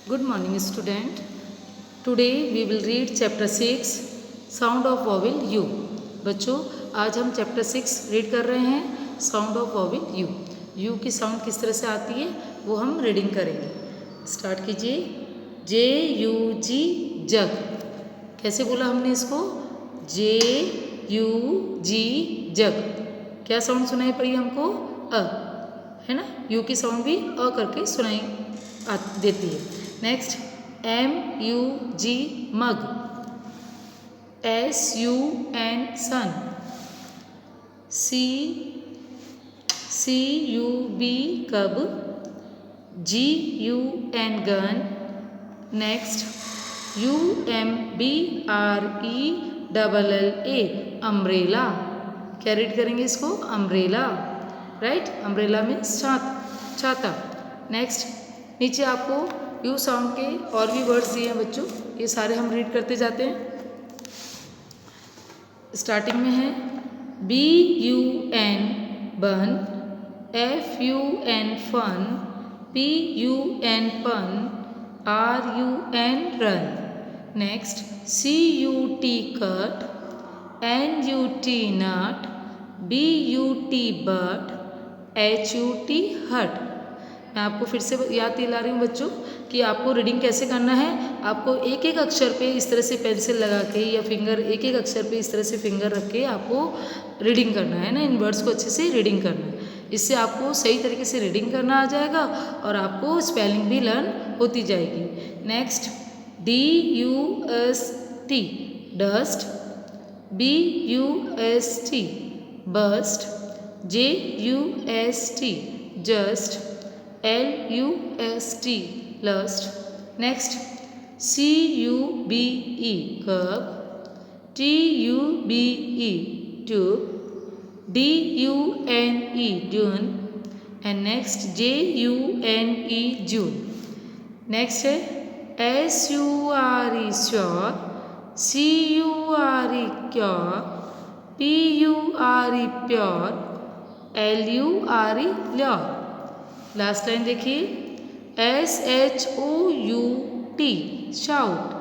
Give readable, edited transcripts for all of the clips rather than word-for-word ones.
Good morning, student. Today we will read chapter 6 Sound of Vowel U. बच्चों, आज हम chapter 6 read कर रहे हैं sound of vowel you. You की साउंड किस तरह से आती है वो हम रीडिंग करेंगे. स्टार्ट कीजिए. जे यू जी जग. कैसे बोला हमने इसको? जे यू जी जग. क्या साउंड सुनाई पड़ी हमको? अ, है ना. यू की साउंड भी अ करके सुनाई देती है. Next M U G mug. S U N sun. C U B cub. G U N gun. Next U M B R E double L A umbrella. क्या रीड करेंगे इसको? अम्ब्रेला. राइट. अम्ब्रेला मीन्स छाता. Next नीचे आपको you sound के और भी words दिए हैं बच्चों. ये सारे हम रीड करते जाते हैं. स्टार्टिंग में है B U N bun. F U N fun. P U N pun. R U N run. Next C U T cut. N U T nut. B U T but. H U T hut. मैं आपको फिर से याद दिला रही हूँ बच्चों कि आपको रीडिंग कैसे करना है. आपको एक एक अक्षर पे इस तरह से पेंसिल लगा के या फिंगर एक एक अक्षर पे इस तरह से फिंगर रख के आपको रीडिंग करना है ना. इन वर्ड्स को अच्छे से रीडिंग करना है. इससे आपको सही तरीके से रीडिंग करना आ जाएगा और आपको स्पेलिंग भी लर्न होती जाएगी. Next D U S T dust. B U S T bust. J U S T just. L U S T lust. Next C U B E curb. T U B E tube. D U N E dune. And next J U N E June. Next है S U R E sure. C U R E cure. P U R E pure. L U R E lure. Last line देखिए S H O U T shout.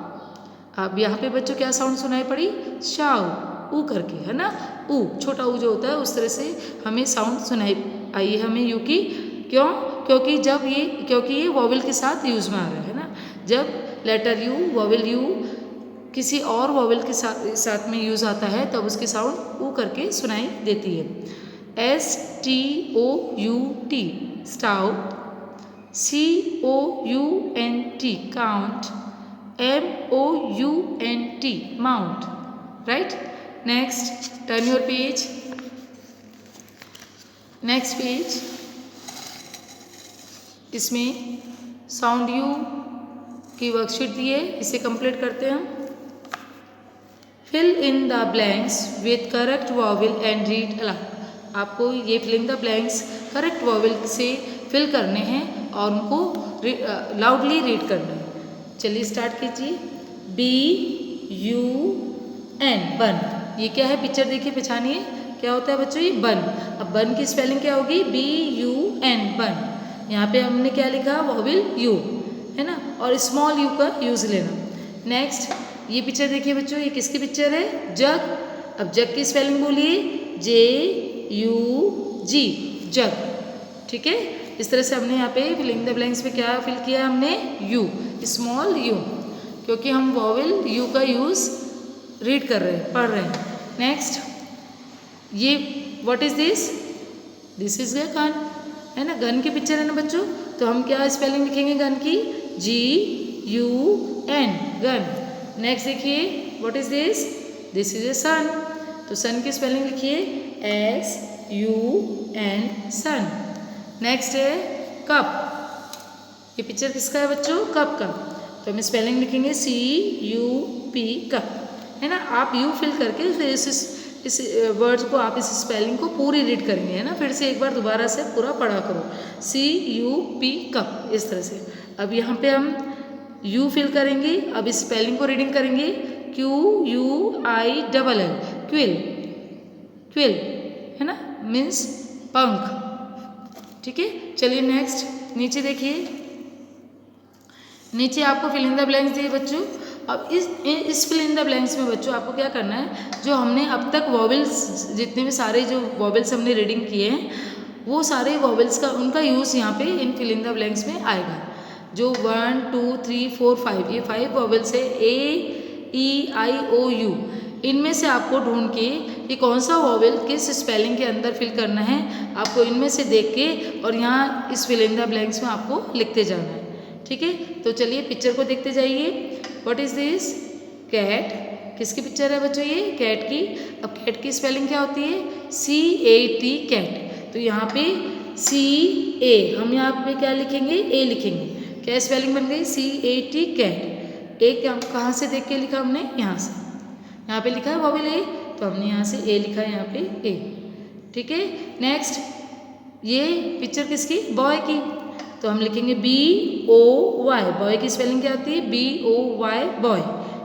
अब यहाँ पे बच्चों क्या sound सुनाई पड़ी? Shout. ऊ करके है ना. ऊ छोटा ऊ जो होता है उस तरह से हमें साउंड सुनाई आई है हमें यू की. क्यों? क्योंकि ये वॉवेल के साथ यूज में आ रहा है ना. जब लेटर यू वॉवेल यू किसी और वॉवेल के साथ में यूज आता है तब उसकी साउंड ऊ करके सुनाई देती है. S T O U T stout. C O U N T count. M O U N T mount. Right. Next turn your page. Next page. इसमें साउंड यू की वर्कशीट दी है, इसे कंप्लीट करते हैं हम. Fill in the blanks with correct vowel and read aloud. आपको ये filling the blanks correct vowel से फिल करने हैं और उनको लाउडली रीड करना है. चलिए स्टार्ट कीजिए. बी यू एन बन. ये क्या है? पिक्चर देखिए, पहचानिए क्या होता है बच्चों? ये बन. अब बन की स्पेलिंग क्या होगी? बी यू एन बन. यहाँ पे हमने क्या लिखा? वॉवेल यू है ना. और स्मॉल यू का यूज लेना. नेक्स्ट ये पिक्चर देखिए बच्चों, ये किसकी पिक्चर है? जग. अब जग की स्पेलिंग बोलिए. जे यू जी जग. ठीक है. इस तरह से हमने यहाँ पे फिलिंग द ब्लैंक्स में क्या फिल किया हमने? यू, स्मॉल यू, क्योंकि हम वॉवेल यू का यूज रीड कर रहे हैं, पढ़ रहे हैं. नेक्स्ट ये what is this? This is a gun है ना. गन की पिक्चर है ना बच्चों. तो हम क्या स्पेलिंग लिखेंगे गन की? G U N gun. Next देखिए what is this? This is a sun. तो सन की स्पेलिंग लिखिए S U N sun. Next है कप. ये पिक्चर किसका है बच्चों? कप का. तो हम स्पेलिंग लिखेंगे सी यू पी कप है ना. आप यू फिल करके फिर इस वर्ड्स को आप इस स्पेलिंग को पूरी रीड करेंगे है ना. फिर से एक बार दोबारा से पूरा पढ़ा करो. सी यू पी कप इस तरह से. अब यहाँ पे हम यू फिल करेंगे. अब इस स्पेलिंग को रीडिंग करेंगे. Q U I double L quill. Quill है ना, मीन्स पंख. ठीक है. चलिए नेक्स्ट नीचे देखिए. नीचे आपको फिल इन द ब्लैंक्स दिए बच्चों। अब इस फिल इन द ब्लैंक्स में बच्चों आपको क्या करना है, जो हमने अब तक वॉवेल्स, जितने भी सारे जो वॉवेल्स हमने रीडिंग किए हैं, वो सारे वॉवेल्स का उनका यूज़ यहाँ पे इन फिल इन द ब्लैंक्स में आएगा। जो 1 2 3 4 5 ये 5 वॉवेल्स है, A, E, I, O, U। इनमें से आपको ढूंढ के कि कौन सा वॉवेल किस स्पेलिंग के अंदर फिल करना है, आपको इनमें से देख के और यहाँ इस फिल इन द ब्लैंक्स में आपको लिखते जाना है। ठीक है, तो चलिए पिक्चर को देखते जाइए। What is this? कैट। किसकी पिक्चर है बच्चों? ये कैट की। अब कैट की स्पेलिंग क्या होती है? CAT, cat. तो यहाँ पे CA, हम यहाँ पे क्या लिखेंगे? A लिखेंगे। क्या स्पेलिंग बन गई? CAT, cat. ए कहाँ से देख के लिखा हमने? यहाँ से। यहाँ पे लिखा है वॉवेल A, तो हमने यहाँ से A लिखा है, यहाँ पे A। ठीक है, नेक्स्ट ये पिक्चर किसकी? बॉय की। तो हम लिखेंगे BOY। बॉय की स्पेलिंग क्या आती है? BOY, boy.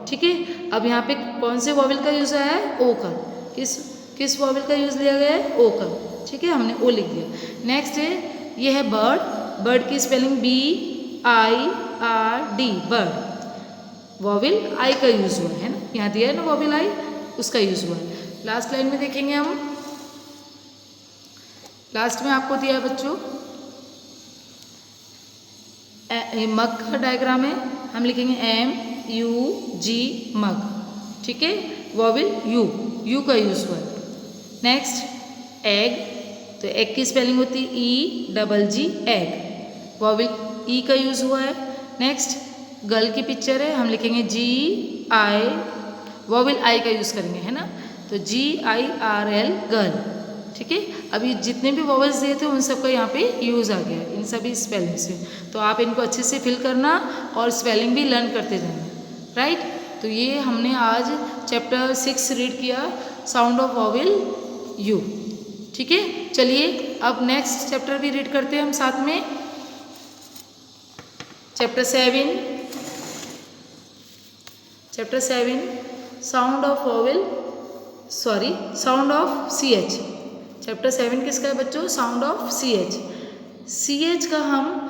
ठीक है, अब यहाँ पे कौन से वॉवेल का यूज़ आया है? O का। किस वॉवेल का यूज़ लिया गया है? O का। ठीक है, हमने O लिख दिया। नेक्स्ट है, ये है बर्ड। बर्ड की spelling BIRD, bird. Vowel I का यूज़ हुआ है ना, यहाँ दिया है ना वॉवेल I, उसका यूज़ हुआ है। लास्ट लाइन में देखेंगे हम, लास्ट में आपको दिया है बच्चों मग का डायग्राम है, हम लिखेंगे MUG, मग। ठीक है, वॉवेल U का यूज़ हुआ है। नेक्स्ट एग, तो एग की स्पेलिंग होती है EGG, एग। वॉवेल E का यूज़ हुआ है। नेक्स्ट गर्ल की पिक्चर है, हम लिखेंगे GI, वॉवेल I का यूज़ करेंगे, है ना, तो GIRL, गर्ल। ठीक है, अभी जितने भी वॉवेल्स दिए थे उन सबका यहाँ पे यूज़ आ गया इन सभी स्पेलिंग से। तो आप इनको अच्छे से फिल करना और स्पेलिंग भी लर्न करते जाना। राइट, तो ये हमने आज चैप्टर 6 रीड किया, साउंड ऑफ वॉवेल U। ठीक है, चलिए अब नेक्स्ट चैप्टर भी रीड करते हैं हम साथ में। Chapter 7 sound of vowel, sorry, sound of CH। Chapter 7 किसका है बच्चों? साउंड ऑफ CH का हम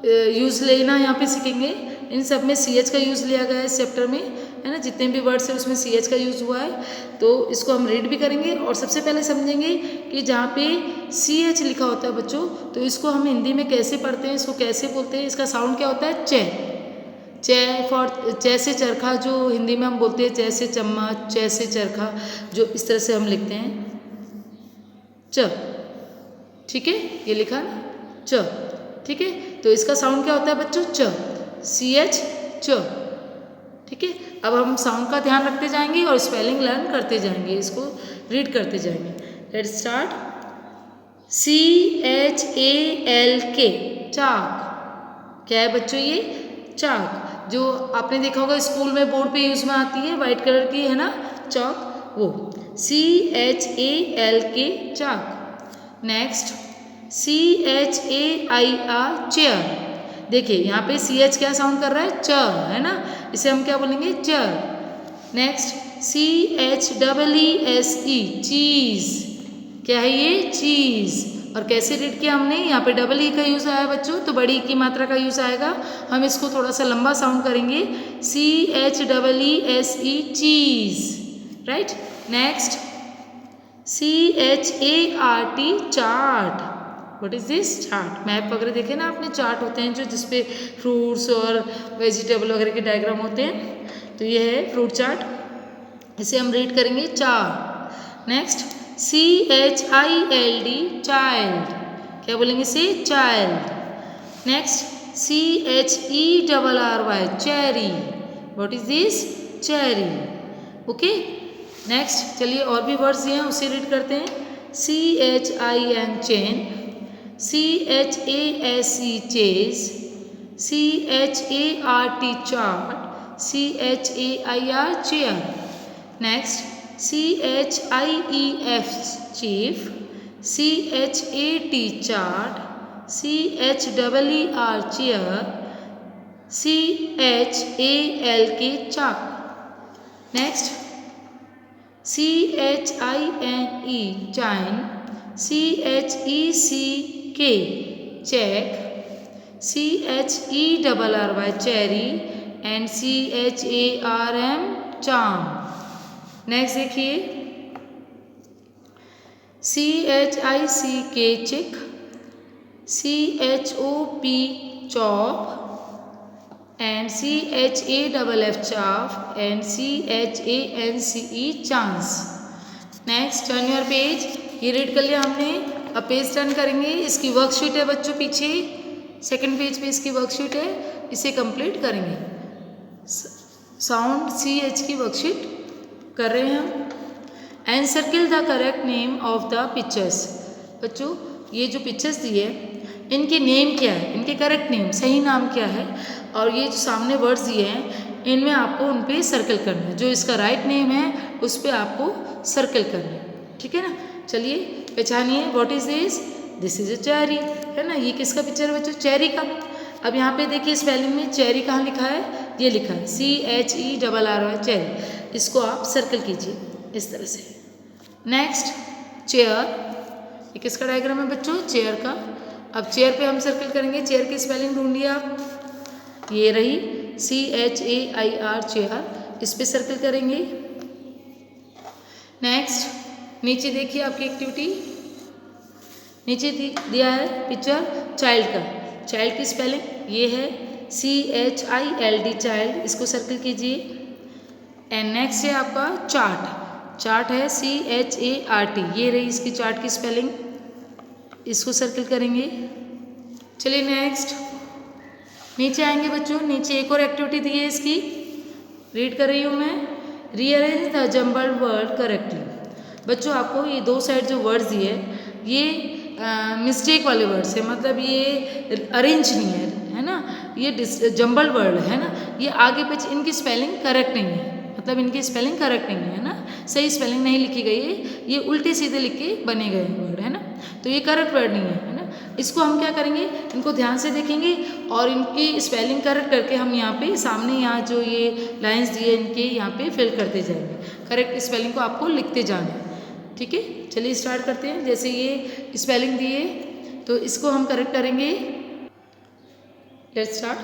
यूज़ लेना यहाँ पे सीखेंगे। इन सब में CH का यूज़ लिया गया है इस चैप्टर में, है ना, जितने भी वर्ड्स है उसमें CH का यूज़ हुआ है। तो इसको हम रीड भी करेंगे और सबसे पहले समझेंगे कि जहाँ पे CH लिखा होता है बच्चों, तो इसको हम हिंदी में कैसे पढ़ते हैं, इसको कैसे बोलते हैं, इसका साउंड क्या होता है? चे से चरखा, जो हिंदी में हम बोलते हैं चे से चम्मच, चे से चरखा, जो इस तरह से हम लिखते हैं च। ठीक है, ये लिखा ना च। ठीक है, तो इसका साउंड क्या होता है बच्चों? च, CH, च। ठीक है, अब हम साउंड का ध्यान रखते जाएंगे और स्पेलिंग लर्न करते जाएंगे, इसको रीड करते जाएंगे। Let's start. CHALK, चाक। क्या है बच्चों? ये चाक, जो आपने देखा होगा स्कूल में बोर्ड पे यूज में आती है, वाइट कलर की, है ना, चाक, वो CHALK, chalk. Next CHAIR, chair. देखिए यहाँ पे CH क्या साउंड कर रहा है? च, है ना, इसे हम क्या बोलेंगे? चेयर। नेक्स्ट CHEESE, चीज। क्या है ये? चीज। और कैसे रीड किया हमने? यहाँ पे डबल ई का यूज़ आया बच्चों, तो बड़ी की मात्रा का यूज़ आएगा। हम इसको थोड़ा सा लंबा साउंड करेंगे, CHEESE, चीज। Right, next CHART, chart. What is this? Chart. Map वगैरह देखे ना आपने, चार्ट होते हैं जो जिसपे फ्रूट्स और वेजिटेबल वगैरह के डायग्राम होते हैं, तो ये है फ्रूट चार्ट, इसे हम रीड करेंगे चार्ट। Next CHILD, child. क्या बोलेंगे इसे? Child. Next CHERRY, cherry. What is this? Cherry. Okay, next चलिए और भी वर्ड्स हैं उसे रीड करते हैं। CHIN, chain. CHASE, chase. CHART, chart. CHAIR, chair. Next CHIEF, chief. CHAT, chart. CHEER, chair. CHALK, chalk. Next CHINE, चाइन। CHECK, check. CHERRY cherry and CHARM charm. Next देखिए CHICK चिक, CHOP chop and CHAFF chaff and CHANCE chance. Next turn your page. ये read कर लिया हमने। अब page turn करेंगे। इसकी worksheet है बच्चों पीछे, सेकंड पेज पे इसकी वर्कशीट है, इसे कंप्लीट करेंगे। साउंड CH की वर्कशीट कर रहे हैं हम। And circle the correct name of the pictures. बच्चों ये जो पिक्चर्स दिए इनके नेम क्या है, इनके करेक्ट नेम सही नाम क्या है, और ये जो सामने वर्ड्स दिए हैं इनमें आपको उन पे सर्कल करना है। जो इसका राइट नेम है उस पर आपको सर्कल करना है, ठीक है ना। चलिए पहचानिए। What is this? This is a cherry, है ना। ये किसका पिक्चर है बच्चों? चेरी का। अब यहाँ पे देखिए स्पेलिंग में चेरी कहाँ लिखा है? ये लिखा है CHERRY चेरी। इसको आप सर्कल कीजिए इस तरह से। नेक्स्ट चेयर, ये किसका डायग्राम है बच्चों? चेयर का। अब चेयर पे हम सर्कल करेंगे। चेयर की स्पेलिंग ढूंढिए आप, ये रही CHAIR चेयर, इस पे सर्कल करेंगे। नेक्स्ट नीचे देखिए आपकी एक्टिविटी, नीचे दिया है पिक्चर चाइल्ड का। चाइल्ड की स्पेलिंग ये है CHILD चाइल्ड, इसको सर्कल कीजिए। एंड नेक्स्ट है आपका चार्ट। चार्ट है CHART, ये रही इसकी चार्ट की स्पेलिंग, इसको सर्कल करेंगे। चलिए नेक्स्ट नीचे आएंगे बच्चों। नीचे एक और एक्टिविटी दी है इसकी, रीड कर रही हूँ मैं। Rearrange the jumbled word correctly. बच्चों आपको ये दो साइड जो वर्ड्स दिए ये मिस्टेक वाले वर्ड्स है, मतलब ये अरेंज नहीं है ना, ये जम्बल्ड वर्ड है ना। ये आगे पीछे इनकी स्पेलिंग करेक्ट नहीं है, मतलब इनकी स्पेलिंग करेक्ट नहीं है ना, सही स्पेलिंग नहीं लिखी गई है, ये उल्टे सीधे लिख के बने गए वर्ड है ना, तो ये करेक्ट वर्ड नहीं है ना। इसको हम क्या करेंगे, इनको ध्यान से देखेंगे और इनकी स्पेलिंग करेक्ट करके हम यहाँ पे सामने यहाँ जो ये लाइंस दिए इनके यहाँ पे फिल करते जाएंगे। करेक्ट स्पेलिंग को आपको लिखते जाना है, ठीक है। चलिए स्टार्ट करते हैं। जैसे ये स्पेलिंग दिए तो इसको हम करेक्ट करेंगे। Let's start.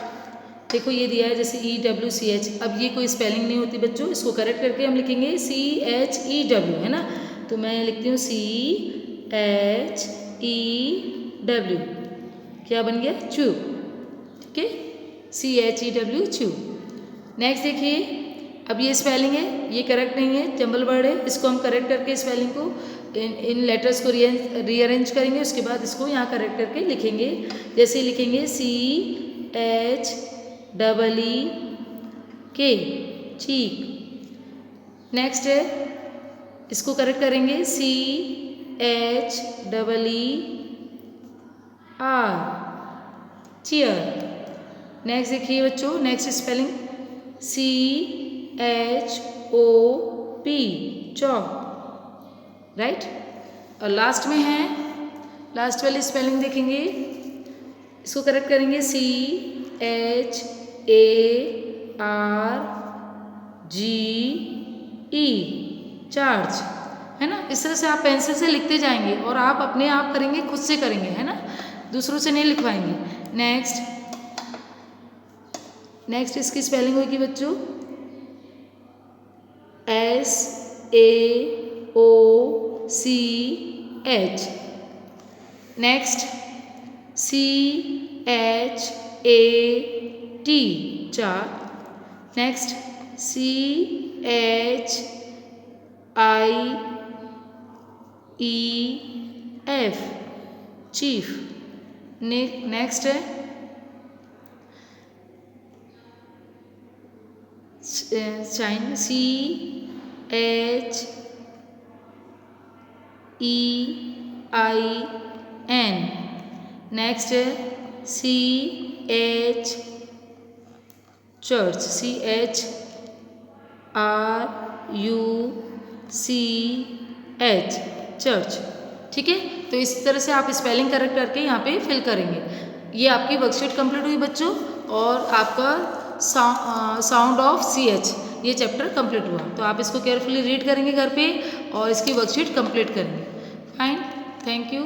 देखो ये दिया है जैसे EWCH, अब ये कोई स्पेलिंग नहीं होती बच्चों, इसको करेक्ट करके हम लिखेंगे CHEW, है ना। तो मैं लिखती हूँ CHEW, क्या बन गया? चू, ठीक है, CHEW चू। नेक्स्ट देखिए, अब ये स्पेलिंग है, ये करेक्ट नहीं है, जंबल वर्ड है, इसको हम करेक्ट करके स्पेलिंग को इन लेटर्स को रीअरेंज करेंगे, उसके बाद इसको यहाँ करेक्ट करके लिखेंगे। जैसे लिखेंगे CHEEK चीक। नेक्स्ट है, इसको करेक्ट करेंगे CHEER चेयर। नेक्स्ट देखिए बच्चों, next spelling CHOP chop, right. और लास्ट में है, लास्ट वाली स्पेलिंग देखेंगे, इसको करेक्ट करेंगे CHARGE चार्ज, है ना। इस तरह से आप पेंसिल से लिखते जाएंगे और आप अपने आप करेंगे, खुद से करेंगे, है ना, दूसरों से नहीं लिखवाएंगे। नेक्स्ट इसकी स्पेलिंग होगी बच्चों SAOCH। नेक्स्ट CHAT चार। Next CHIEF chief. नेक्स्ट है चाइन CHEIN। नेक्स्ट है CH चर्च, CHRUCH चर्च, ठीक है। तो इस तरह से आप स्पेलिंग करेक्ट करके यहाँ पे फिल करेंगे। ये आपकी वर्कशीट कंप्लीट हुई बच्चों, और आपका साउंड ऑफ CH ये चैप्टर कंप्लीट हुआ। तो आप इसको केयरफुली रीड करेंगे घर पे और इसकी वर्कशीट कंप्लीट करेंगे। Fine, thank you.